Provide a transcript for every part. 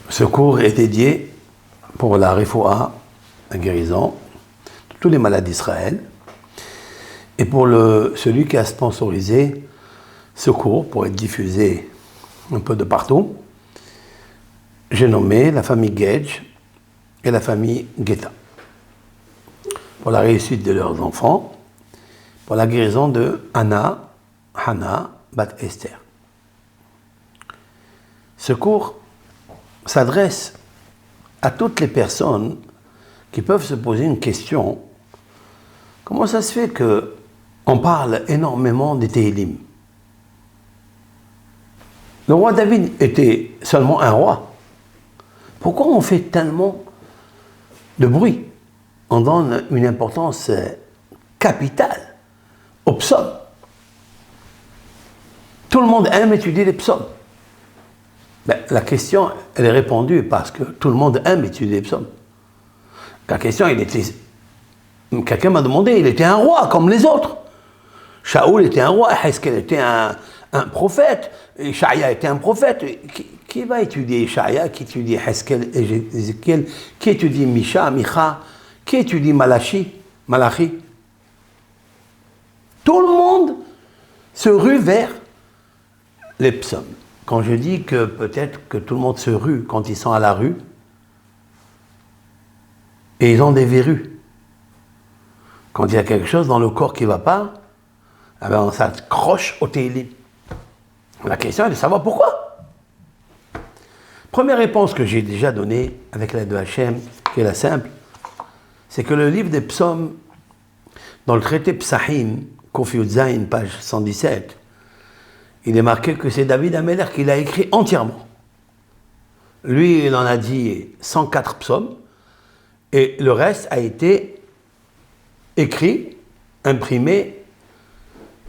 Ce cours est dédié pour la refoua, la guérison, de tous les malades d'Israël, et pour celui qui a sponsorisé ce cours pour être diffusé un peu de partout. J'ai nommé la famille Gage et la famille Guetta pour la réussite de leurs enfants, pour la guérison de Hannah Bat Esther. Ce cours s'adresse à toutes les personnes qui peuvent se poser une question. Comment ça se fait qu'on parle énormément des Tehillim? Le roi David était seulement un roi. Pourquoi on fait tellement de bruit? On donne une importance capitale aux psaumes. Tout le monde aime étudier les psaumes. Ben, la question, elle est répondue parce que tout le monde aime étudier les psaumes. La question, quelqu'un m'a demandé, il était un roi comme les autres. Shaoul était un roi, Hezkel était un prophète, Ishaïa était un prophète. Qui va étudier Ishaïa, qui étudie Hezkel, Ézéchiel, qui étudie Micha, qui étudie Malachi? Tout le monde se rue vers les psaumes. Quand je dis que peut-être que tout le monde se rue quand ils sont à la rue, et ils ont des verrues. Quand il y a quelque chose dans le corps qui ne va pas, eh bien on s'accroche au Tehillim. La question est de savoir pourquoi. Première réponse que j'ai déjà donnée avec l'aide de Hachem, qui est la simple, c'est que le livre des psaumes, dans le traité Psahim, Kuf Yud Zayin, page 117, il est marqué que c'est David Améler qui l'a écrit entièrement. Lui, il en a dit 104 psaumes, et le reste a été écrit, imprimé,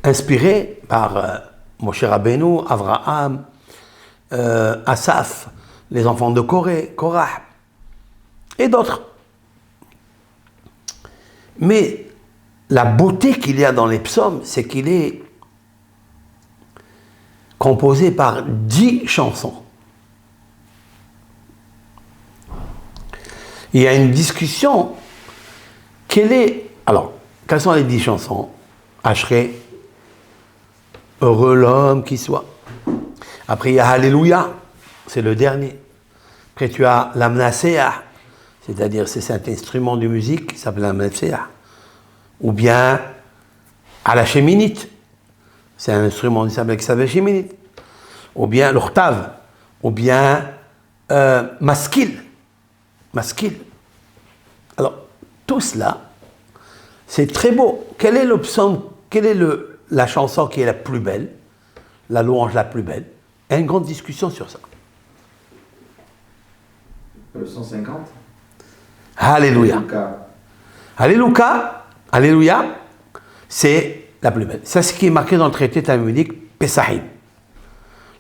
inspiré par Moshe Rabbeinu, Avraham, Asaph, les enfants de Korah, et d'autres. Mais la beauté qu'il y a dans les psaumes, c'est qu'il est composé par 10 chansons. Il y a une discussion. Alors, quelles sont les 10 chansons? Ashrei, heureux l'homme qui soit. Après, il y a Alléluia, c'est le dernier. Après, tu as l'Amnaseah, c'est-à-dire c'est cet instrument de musique qui s'appelle l'Amnaseah. Ou bien à la Sheminite, c'est un instrument qui s'appelle Sheminite. Ou bien l'Octave, ou bien Maskil. Alors, tout cela, c'est très beau. Quel est le psaume, la chanson qui est la plus belle, la louange la plus belle? Il y a une grande discussion sur ça. Le 150. Alléluia. Alléluia, c'est la plus belle. C'est ce qui est marqué dans le traité talmudique Pesahim.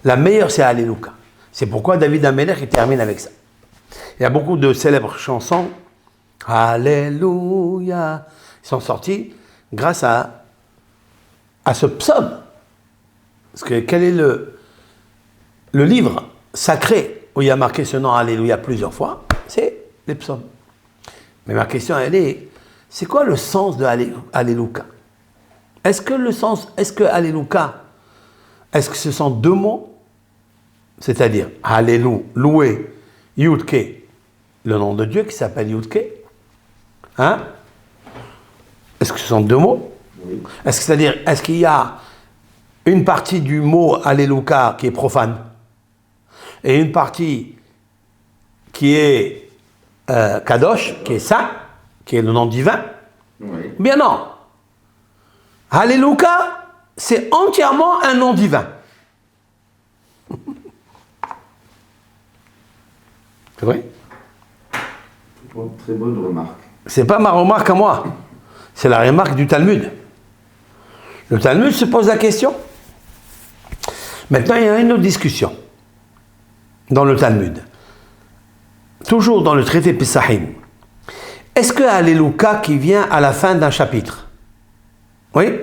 La meilleure, c'est Alléluia. C'est pourquoi David Améler termine avec ça. Il y a beaucoup de célèbres chansons. Alléluia. Ils sont sortis grâce à ce psaume. Parce que quel est le livre sacré où il y a marqué ce nom Alléluia plusieurs fois? C'est les psaumes. Mais ma question, elle est, c'est quoi le sens de Alléluia? Est-ce que Alléluia, est-ce que ce sont deux mots? C'est-à-dire, Alléluia, louer, Yudke, le nom de Dieu qui s'appelle Yudke. Hein? Est-ce que ce sont deux mots? Oui. Est-ce qu'il y a une partie du mot Alléluia qui est profane et une partie qui est Kadosh, qui est saint, qui est le nom divin? Oui. Bien non. Alléluia, c'est entièrement un nom divin. C'est vrai? Très bonne remarque. C'est pas ma remarque à moi. C'est la remarque du Talmud. Le Talmud se pose la question. Maintenant, il y a une autre discussion dans le Talmud. Toujours dans le traité Pesahim. Est-ce que Alléluia qui vient à la fin d'un chapitre? Oui?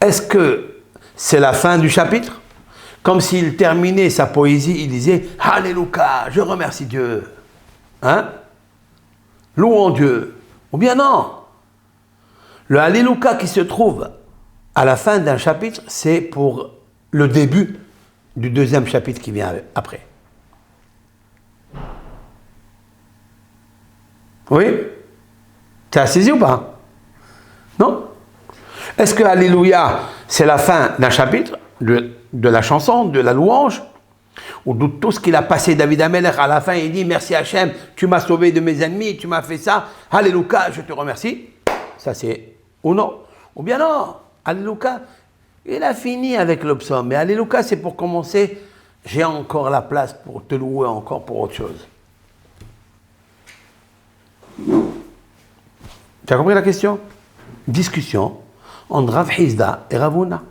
Est-ce que c'est la fin du chapitre? comme s'il terminait sa poésie, il disait « Alléluia, je remercie Dieu. » Hein? Louons Dieu. Ou bien non. Le Alléluia qui se trouve à la fin d'un chapitre, c'est pour le début du deuxième chapitre qui vient après. Oui? Tu as saisi ou pas? Non? Est-ce que Alléluia, c'est la fin d'un chapitre, de la chanson, de la louange, ou de tout ce qu'il a passé David Amelech à la fin, il dit merci Hachem, tu m'as sauvé de mes ennemis, tu m'as fait ça, Alléluia, je te remercie. Ça c'est ou non? Ou bien non, Alléluia, il a fini avec le psaume, mais Alléluia c'est pour commencer, j'ai encore la place pour te louer encore pour autre chose. Tu as compris la question? Discussion entre Rav Hizda et Rav Huna.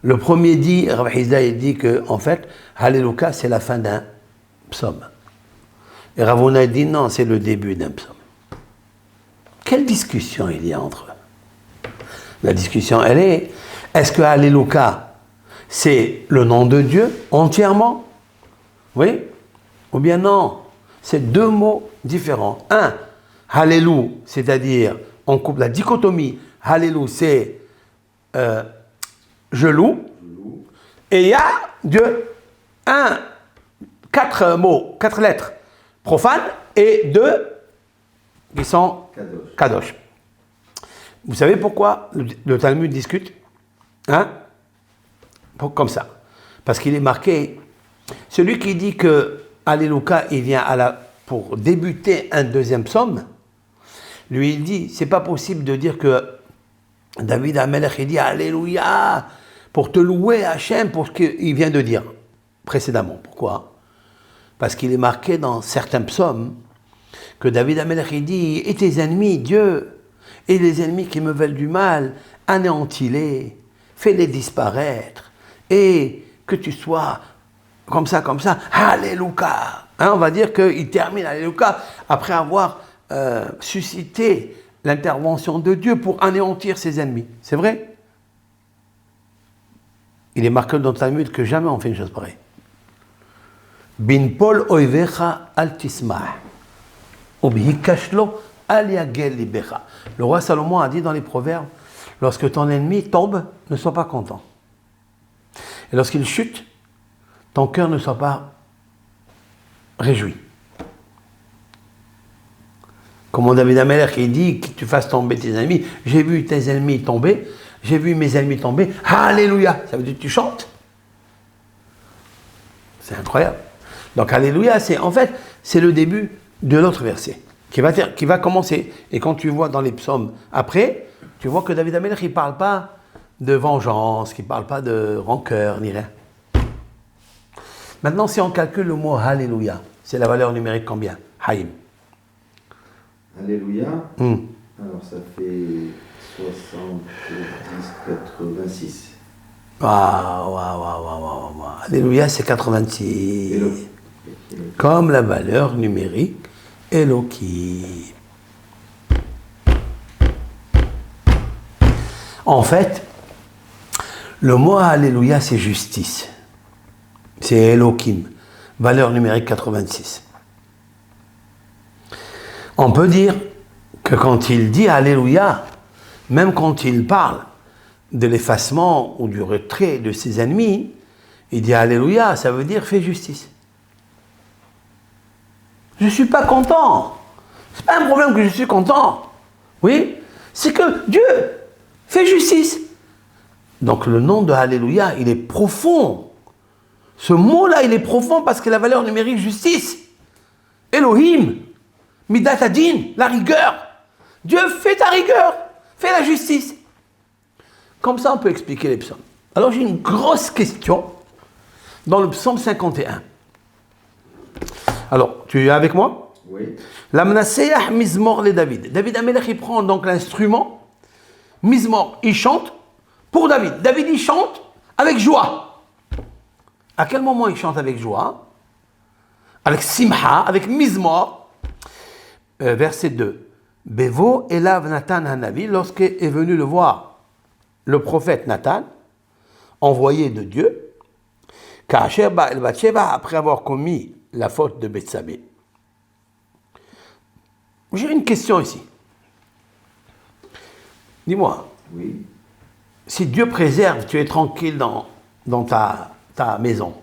Le premier dit, Rav Hizda, il dit que, en fait, Alléluia, c'est la fin d'un psaume. Et Rav Huna dit non, c'est le début d'un psaume. Quelle discussion il y a entre eux? La discussion, elle est, est-ce que Alléluia, c'est le nom de Dieu entièrement? Oui? Ou bien non? C'est deux mots différents. Un, Alléluia, c'est-à-dire, on coupe la dichotomie. Alléluia, c'est je loue. Et il y a Dieu. Un, quatre mots, quatre lettres profanes et deux qui sont kadosh. Vous savez pourquoi le Talmud discute? Hein? Comme ça. Parce qu'il est marqué, celui qui dit que Alléluia, il vient pour débuter un deuxième psaume, lui il dit, c'est pas possible de dire que David Amelech, il dit Alléluia, pour te louer Hachem, pour ce qu'il vient de dire précédemment. Pourquoi? Parce qu'il est marqué dans certains psaumes que David Amelech, il dit, et tes ennemis, Dieu, et les ennemis qui me veulent du mal, anéantis-les, fais-les disparaître, et que tu sois comme ça, Alléluia. Hein, on va dire qu'il termine Alléluia après avoir suscité l'intervention de Dieu pour anéantir ses ennemis. C'est vrai? Il est marqué dans le Talmud que jamais on fait une chose pareille. Bin pol oivecha al tismah. Ubihikashlo al yagel libecha. Le roi Salomon a dit dans les Proverbes, lorsque ton ennemi tombe, ne sois pas content. Et lorsqu'il chute, ton cœur ne soit pas réjoui. Comme David Amelech, il dit que tu fasses tomber tes ennemis. J'ai vu tes ennemis tomber, j'ai vu mes ennemis tomber. Alléluia, ça veut dire que tu chantes. C'est incroyable. Donc Alléluia, c'est le début de l'autre verset qui va commencer. Et quand tu vois dans les psaumes après, tu vois que David Amelech, il ne parle pas de vengeance, il ne parle pas de rancœur, ni rien. Maintenant, si on calcule le mot Alléluia, c'est la valeur numérique combien? Haïm. Alléluia. Alors ça fait 86. Waouh. Alléluia, c'est 86. Comme la valeur numérique Elohim. En fait, le mot Alléluia, c'est justice. C'est Elohim. Valeur numérique 86. On peut dire que quand il dit Alléluia, même quand il parle de l'effacement ou du retrait de ses ennemis, il dit Alléluia, ça veut dire fais justice. Je ne suis pas content. Ce n'est pas un problème que je suis content. Oui, c'est que Dieu fait justice. Donc le nom de Alléluia, il est profond. Ce mot-là, il est profond parce que la valeur numérique justice. Elohim. Midat Adin, la rigueur. Dieu fait ta rigueur, fait la justice. Comme ça, on peut expliquer les psaumes. Alors, j'ai une grosse question dans le psaume 51. Alors, tu es avec moi? Oui. L'amnaseah mizmor le David. David Amelech, il prend donc l'instrument. Mizmor, il chante pour David. David, il chante avec joie. À quel moment il chante avec joie? Avec simha, avec mizmor. Verset 2. Bevo elav Nathan Hanavi, lorsqu'est venu le voir le prophète Nathan, envoyé de Dieu, Ka'asher ba'el Bathsheba, après avoir commis la faute de Bethsabée. J'ai une question ici. Dis-moi, Oui. si Dieu préserve, tu es tranquille dans ta maison,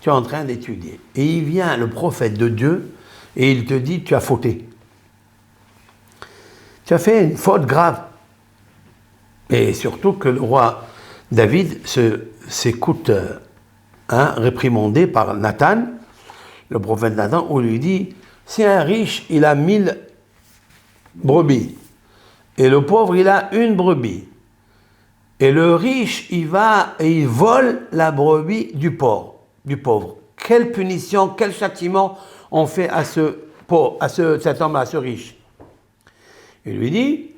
tu es en train d'étudier, et il vient le prophète de Dieu, et il te dit, tu as fauté. Tu as fait une faute grave. Et surtout que le roi David s'écoute réprimandé par Nathan, le prophète Nathan, où il lui dit, si un riche, il a 1000 brebis, et le pauvre, il a une brebis, et le riche, il va et il vole la brebis du pauvre. Quelle punition, quel châtiment on fait à cet homme, à ce riche? Il lui dit,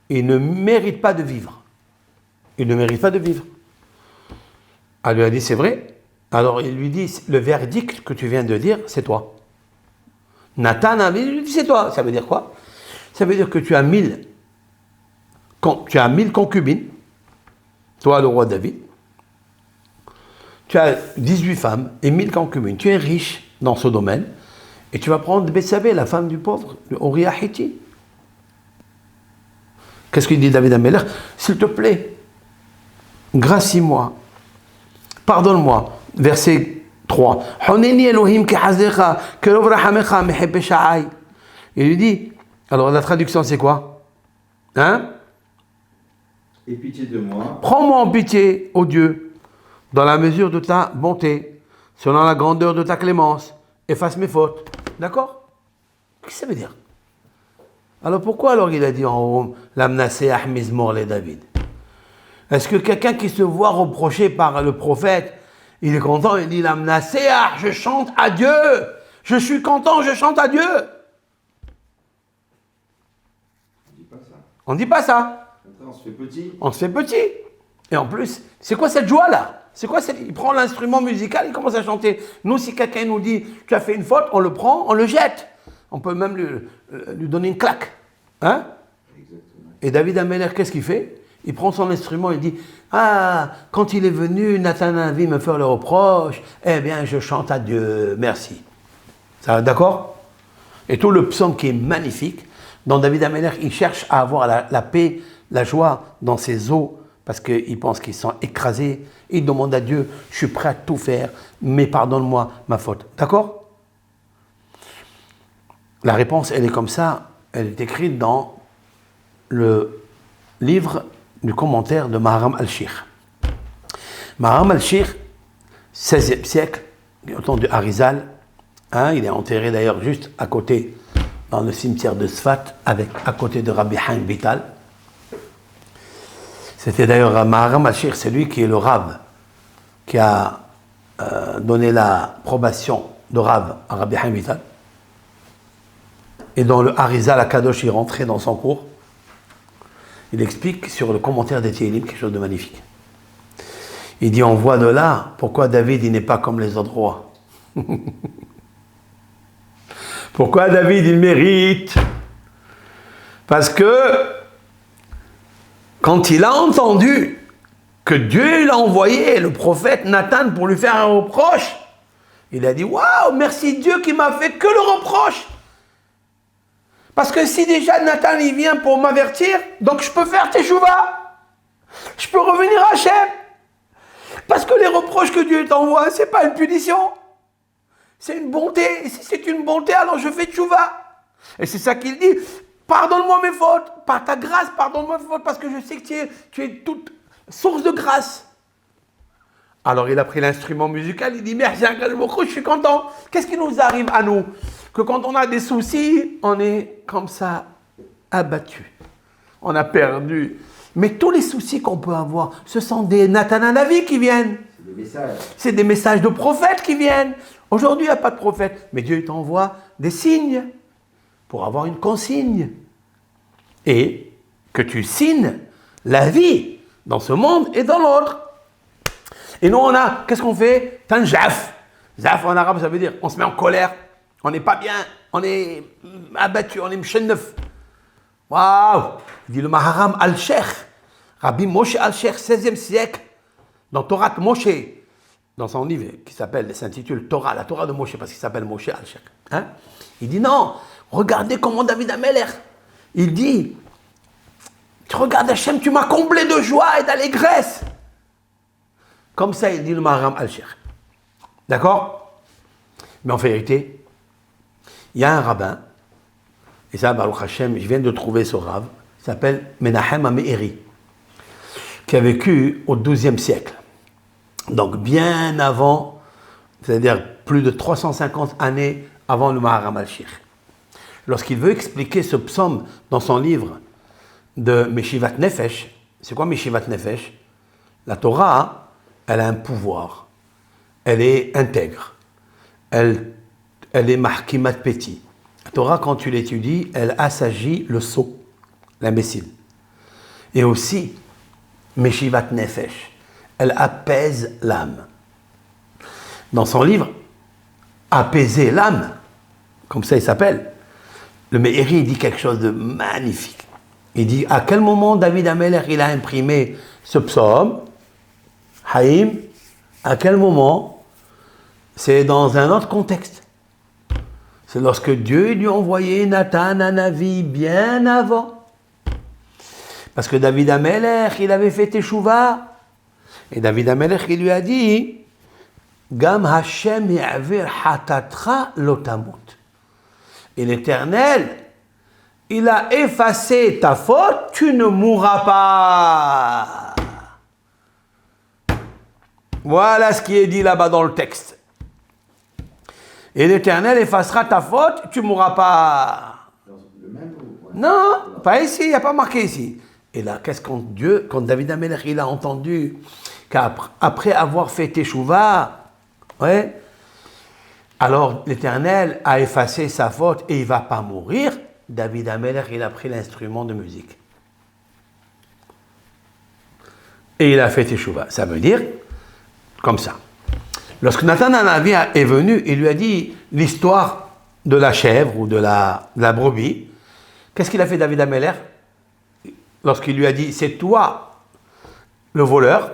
il ne mérite pas de vivre. Il ne mérite pas de vivre. Elle lui a dit, c'est vrai. Alors il lui dit, le verdict que tu viens de dire, c'est toi. Nathan a lui dit, c'est toi. Ça veut dire quoi? Ça veut dire que tu as 1000 concubines, toi le roi David. Tu as 18 femmes et 1000 concubines. Tu es riche dans ce domaine. Et tu vas prendre Bethsabée, la femme du pauvre, le Uriah Hiti. Qu'est-ce qu'il dit David Améler? S'il te plaît, gracie-moi, pardonne-moi. Verset 3. Il lui dit, alors la traduction c'est quoi? Hein? Aie pitié de moi. Prends-moi en pitié, ô Dieu, dans la mesure de ta bonté, selon la grandeur de ta clémence, efface mes fautes. D'accord? Qu'est-ce que ça veut dire? Alors pourquoi alors il a dit en haut, l'amnasé ahmizmor les David? Est-ce que quelqu'un qui se voit reproché par le prophète, il est content, il dit l'amnasé, je chante à Dieu, je suis content, je chante à Dieu? On dit pas ça. On ne dit pas ça. Après, on se fait petit. On se fait petit. Et en plus, c'est quoi cette joie-là? C'est quoi cette... Il prend l'instrument musical, il commence à chanter. Nous, si quelqu'un nous dit, tu as fait une faute, on le prend, on le jette. On peut même lui donner une claque. Hein? Exactement. Et David Améler, qu'est-ce qu'il fait? Il prend son instrument, il dit, ah, quand il est venu, Nathan Navi me faire le reproche, eh bien, je chante à Dieu, merci. Ça, d'accord? Et tout le psaume qui est magnifique, dans David Améler, il cherche à avoir la paix, la joie dans ses os, parce qu'il pense qu'ils sont écrasés. Il demande à Dieu, je suis prêt à tout faire, mais pardonne-moi ma faute. D'accord? La réponse, elle est comme ça, elle est écrite dans le livre du commentaire de Maharam al-Shir. Maharam al-Shir, 16e siècle, au temps de Harizal, il est enterré d'ailleurs juste à côté, dans le cimetière de Sfat, à côté de Rabbi Haim Vital. C'était d'ailleurs Maharam al-Shir, c'est lui qui est le Rav, qui a donné l'approbation de Rav à Rabbi Haim Vital. Et dans le Harizal à Kadosh, il rentrait dans son cours. Il explique sur le commentaire des Tehillim quelque chose de magnifique. Il dit, on voit de là pourquoi David il n'est pas comme les autres rois. Pourquoi David il mérite? Parce que quand il a entendu que Dieu l'a envoyé le prophète Nathan pour lui faire un reproche, il a dit, waouh, merci Dieu qui m'a fait que le reproche. Parce que si déjà Nathan il vient pour m'avertir, donc je peux faire teshuva. Je peux revenir à Hachem. Parce que les reproches que Dieu t'envoie, ce n'est pas une punition. C'est une bonté. Et si c'est une bonté, alors je fais teshuva. Et c'est ça qu'il dit. Pardonne-moi mes fautes. Par ta grâce, pardonne-moi mes fautes. Parce que je sais que tu es toute source de grâce. Alors il a pris l'instrument musical, il dit, merci, je suis content. Qu'est-ce qui nous arrive à nous? Que quand on a des soucis, on est comme ça, abattu. On a perdu. Mais tous les soucis qu'on peut avoir, ce sont des Nathan Navi qui viennent. C'est des messages. C'est des messages de prophètes qui viennent. Aujourd'hui, il n'y a pas de prophète. Mais Dieu t'envoie des signes pour avoir une consigne. Et que tu signes la vie dans ce monde et dans l'autre. Et nous, qu'est-ce qu'on fait? Tanjaf. Zaf en arabe, ça veut dire on se met en colère. On n'est pas bien, on est abattu, on est mchennef. Waouh! Dit le Maharam al-Sheikh, Rabbi Moshe al-Sheikh, 16e siècle. Dans Torah de Moshe, dans son livre qui s'intitule Torah, la Torah de Moshe, parce qu'il s'appelle Moshe Alshek. Hein? Il dit non, regardez comment David Ameler, il dit, tu regardes Hachem, tu m'as comblé de joie et d'allégresse. Comme ça, il dit le Maharam Alshek. D'accord? Mais en vérité, il y a un rabbin, et ça, Baruch Hashem, je viens de trouver ce rav, il s'appelle Menahem HaMe'eri, qui a vécu au XIIe siècle. Donc bien avant, c'est-à-dire plus de 350 années avant le Maharam Alshek. Lorsqu'il veut expliquer ce psaume dans son livre de Meshivat Nefesh, c'est quoi Meshivat Nefesh? La Torah, elle a un pouvoir, elle est intègre, elle est marquimat petit. La Torah, quand tu l'étudies, elle assagit le sot, l'imbécile. Et aussi, Meshivat Nefesh, elle apaise l'âme. Dans son livre, Apaiser l'âme, comme ça il s'appelle, le Me'eri dit quelque chose de magnifique. Il dit, à quel moment David Ameler, il a imprimé ce psaume, Haïm, à quel moment? C'est dans un autre contexte. C'est lorsque Dieu lui a envoyé Nathan à Navi bien avant. Parce que David Ameler, il avait fait Teshuvah. Et David Ameler, il lui a dit, Gam Hashem ya'avir hatatra lotamut. Et l'Éternel, il a effacé ta faute, tu ne mourras pas. Voilà ce qui est dit là-bas dans le texte. Et l'Éternel effacera ta faute, tu ne mourras pas. Le même ou... Non, pas ici, il n'y a pas marqué ici. Et là, qu'est-ce qu'on Dieu, quand David Ameler, il a entendu qu'après avoir fait Teshuvah, ouais, alors l'Éternel a effacé sa faute et il ne va pas mourir, David Ameler, il a pris l'instrument de musique. Et il a fait Teshuvah. Ça veut dire, comme ça. Lorsque Nathan Hanavi est venu, il lui a dit l'histoire de la chèvre ou de la brebis. Qu'est-ce qu'il a fait David Ameler? Lorsqu'il lui a dit, c'est toi le voleur,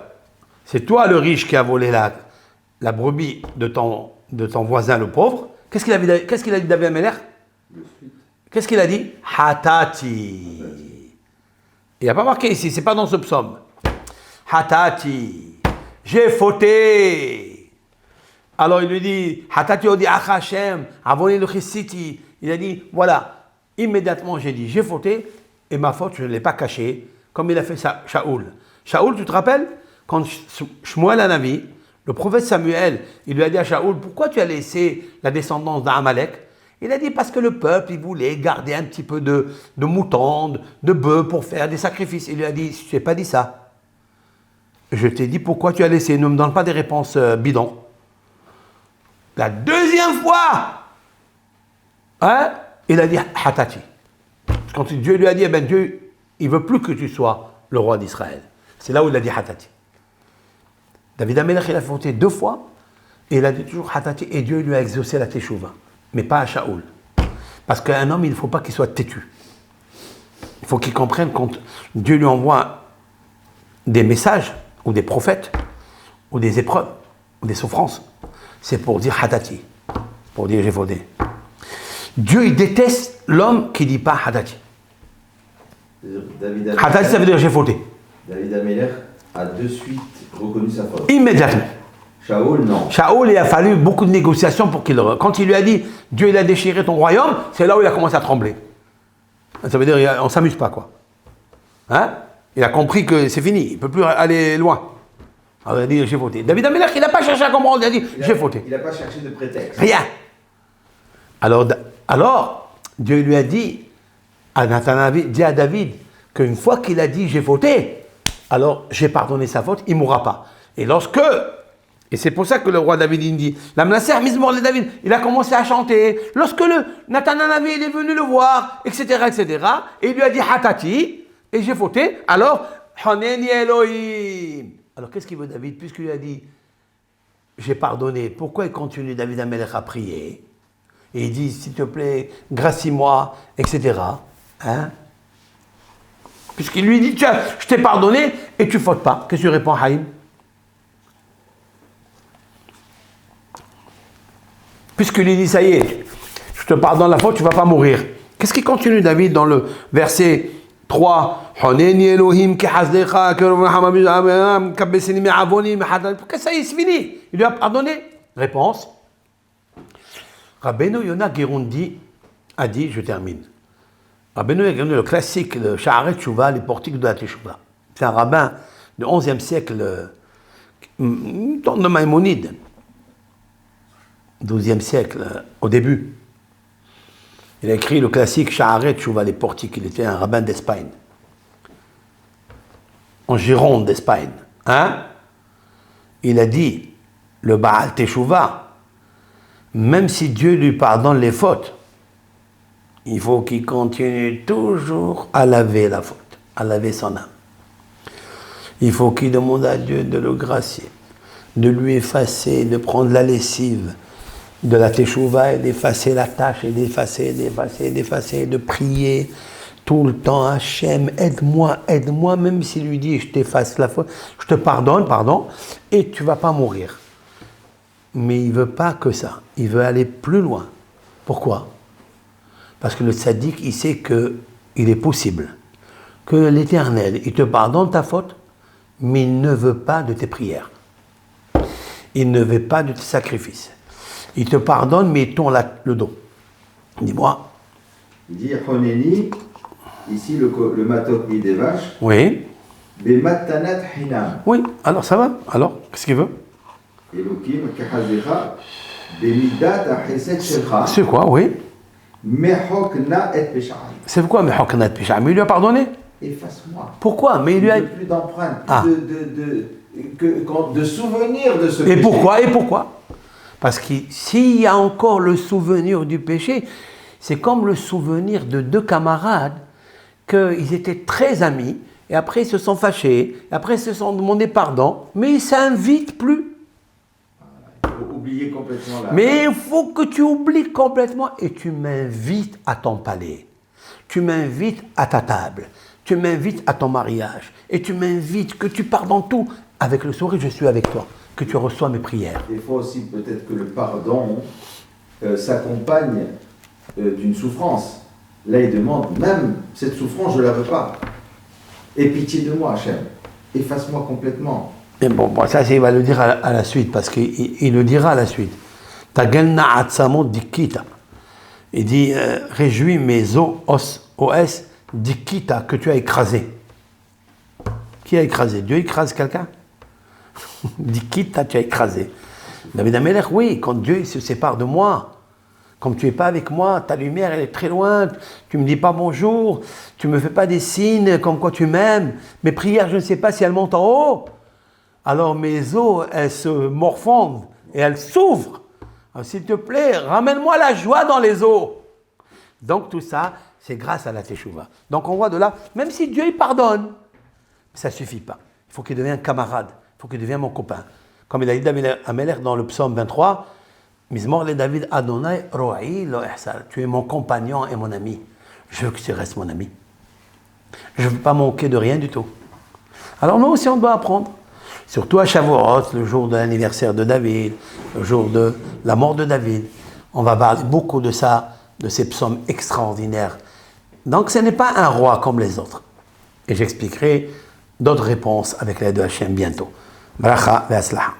c'est toi le riche qui a volé la brebis de ton voisin le pauvre. Qu'est-ce qu'il a dit David Ameler? Qu'est-ce qu'il a dit? Hatati. Il n'y a pas marqué ici, c'est pas dans ce psaume. Hatati. J'ai fauté. Alors il lui dit, Hatati odi achashem, avoni le chissiti. Il a dit, voilà, immédiatement j'ai dit, j'ai fauté, et ma faute, je ne l'ai pas cachée, comme il a fait Shaoul. Shaoul, tu te rappelles? Quand Shmuel Hanavi, le prophète Samuel, il lui a dit à Shaoul, pourquoi tu as laissé la descendance d'Amalek? Il a dit, parce que le peuple, il voulait garder un petit peu de moutons, de bœufs pour faire des sacrifices. Il lui a dit, je n'ai pas dit ça. Je t'ai dit, pourquoi tu as laissé? Ne me donne pas des réponses bidons. La deuxième fois, hein, il a dit, Hatati. Quand Dieu lui a dit, eh ben Dieu, il ne veut plus que tu sois le roi d'Israël. C'est là où il a dit Hatati. David Ameler, il a fauté 2 fois, et il a dit toujours Hatati, et Dieu lui a exaucé la Teshuvah, mais pas à Shaoul. Parce qu'un homme, il ne faut pas qu'il soit têtu. Il faut qu'il comprenne quand Dieu lui envoie des messages, ou des prophètes, ou des épreuves, ou des souffrances. C'est pour dire Hatati, pour dire j'ai fauté. Dieu, il déteste l'homme qui ne dit pas Hatati. Hatati, ça veut dire j'ai fauté. David Ameler a de suite reconnu sa faute. Immédiatement. Shaoul, non. Shaoul, il a fallu beaucoup de négociations pour qu'il... Quand il lui a dit, Dieu, il a déchiré ton royaume, c'est là où il a commencé à trembler. Ça veut dire, on ne s'amuse pas, quoi. Hein? Il a compris que c'est fini, il ne peut plus aller loin. Alors, il a dit, j'ai fauté. David Ameler, il n'a pas cherché à comprendre, il a dit, j'ai fauté. Il n'a pas cherché de prétexte. Rien. Alors, Dieu lui a dit, à Nathanaël, dit à David, qu'une fois qu'il a dit, j'ai fauté, alors j'ai pardonné sa faute, il ne mourra pas. Et et c'est pour ça que le roi David il dit, la menacer mort de David, il a commencé à chanter. Lorsque Nathanaël il est venu le voir, etc., et il lui a dit Hatati, et j'ai fauté, alors, Haneni Elohim. Alors qu'est-ce qu'il veut David? Puisqu'il lui a dit, j'ai pardonné, pourquoi il continue David Ameler à prier? Et il dit, s'il te plaît, gracie-moi, etc. Hein? Puisqu'il lui dit, tiens, je t'ai pardonné et tu ne fautes pas. Qu'est-ce que tu réponds, Haïm? Puisqu'il lui dit, ça y est, je te pardonne la faute, tu ne vas pas mourir. Qu'est-ce qui continue David dans le verset 3? Pourquoi ça y est, c'est fini? Il lui a pardonné. Réponse. Rabbeinu Yonah Gerundi a dit, je termine. Rabbeinu Yonah Gerundi, le classique, le Sha'aret Tshuva, les portiques de la Teshuvah. C'est un rabbin du XIe siècle, temps de Maïmonide, XIIe siècle, au début. Il a écrit le classique Sha'aret Tshuva, les portiques. Il était un rabbin d'Espagne, en Gironde d'Espagne. Hein? Il a dit, le Baal Teshuvah, même si Dieu lui pardonne les fautes, il faut qu'il continue toujours à laver la faute, à laver son âme. Il faut qu'il demande à Dieu de le gracier, de lui effacer, de prendre la lessive de la Teshuvah et d'effacer la tâche et d'effacer, de prier tout le temps. Hachem, aide-moi, aide-moi, même s'il lui dit je t'efface la faute, je te pardonne, et tu ne vas pas mourir. Mais il ne veut pas que ça, il veut aller plus loin. Pourquoi? Parce que le tzaddik, il sait qu'il est possible que l'Éternel, il te pardonne ta faute, mais il ne veut pas de tes prières. Il ne veut pas de tes sacrifices. Il te pardonne, mais il tourne le dos. Dis-moi. Il dit Honeni, ici le matok des vaches. Oui. Bematanat hinam. Oui, alors ça va. Alors, qu'est-ce qu'il veut? Elokim kahazecha bemidat hachesed shelcha. C'est quoi, oui? Mehokna et pesha'am. C'est quoi Mehokna et pesha'am? Mais il lui a pardonné? Efface-moi. Pourquoi? Mais il lui a... plus d'empreintes, Ah. de souvenirs de ce péché. Et pourquoi? Parce que s'il y a encore le souvenir du péché, c'est comme le souvenir de deux camarades qu'ils étaient très amis, et après ils se sont fâchés, et après ils se sont demandé pardon, mais ils ne s'invitent plus. Il faut oublier complètement la... Mais il faut que tu oublies complètement, et tu m'invites à ton palais, tu m'invites à ta table, tu m'invites à ton mariage, et tu m'invites que tu pars dans tout. Avec le sourire, je suis avec toi, que tu reçois mes prières. Des fois aussi, peut-être que le pardon s'accompagne d'une souffrance. Là, il demande, même cette souffrance, je ne la veux pas. Aie pitié de moi, Hachem. Efface-moi complètement. Mais bon, ça, il va le dire à la suite, parce qu'il le dira à la suite. Tagelna atzamot dikita. Il dit, réjouis mes os, dikita, que tu as écrasé. Qui a écrasé? Dieu écrase quelqu'un? Dikita, tu as écrasé. David Amelech, oui, quand Dieu il se sépare de moi, comme tu n'es pas avec moi, ta lumière elle est très loin, tu ne me dis pas bonjour, tu ne me fais pas des signes comme quoi tu m'aimes, mes prières, je ne sais pas si elles montent en haut. Alors mes os, elles se morfondent et elles s'ouvrent. S'il te plaît, ramène-moi la joie dans les os. Donc tout ça, c'est grâce à la Teshuvah. Donc on voit de là, même si Dieu il pardonne, ça ne suffit pas. Il faut qu'il devienne camarade, il faut qu'il devienne mon copain. Comme il a dit David Amelech dans le psaume 23, Mizmor le David Adonai Ro'i lo ihsar. Tu es mon compagnon et mon ami. Je veux que tu restes mon ami. Je ne veux pas manquer de rien du tout. Alors nous aussi on doit apprendre. Surtout à Shavuot, le jour de l'anniversaire de David, le jour de la mort de David. On va parler beaucoup de ça, de ces psaumes extraordinaires. Donc ce n'est pas un roi comme les autres. Et j'expliquerai d'autres réponses avec l'aide de Hachem bientôt. Bracha ve'aslaha.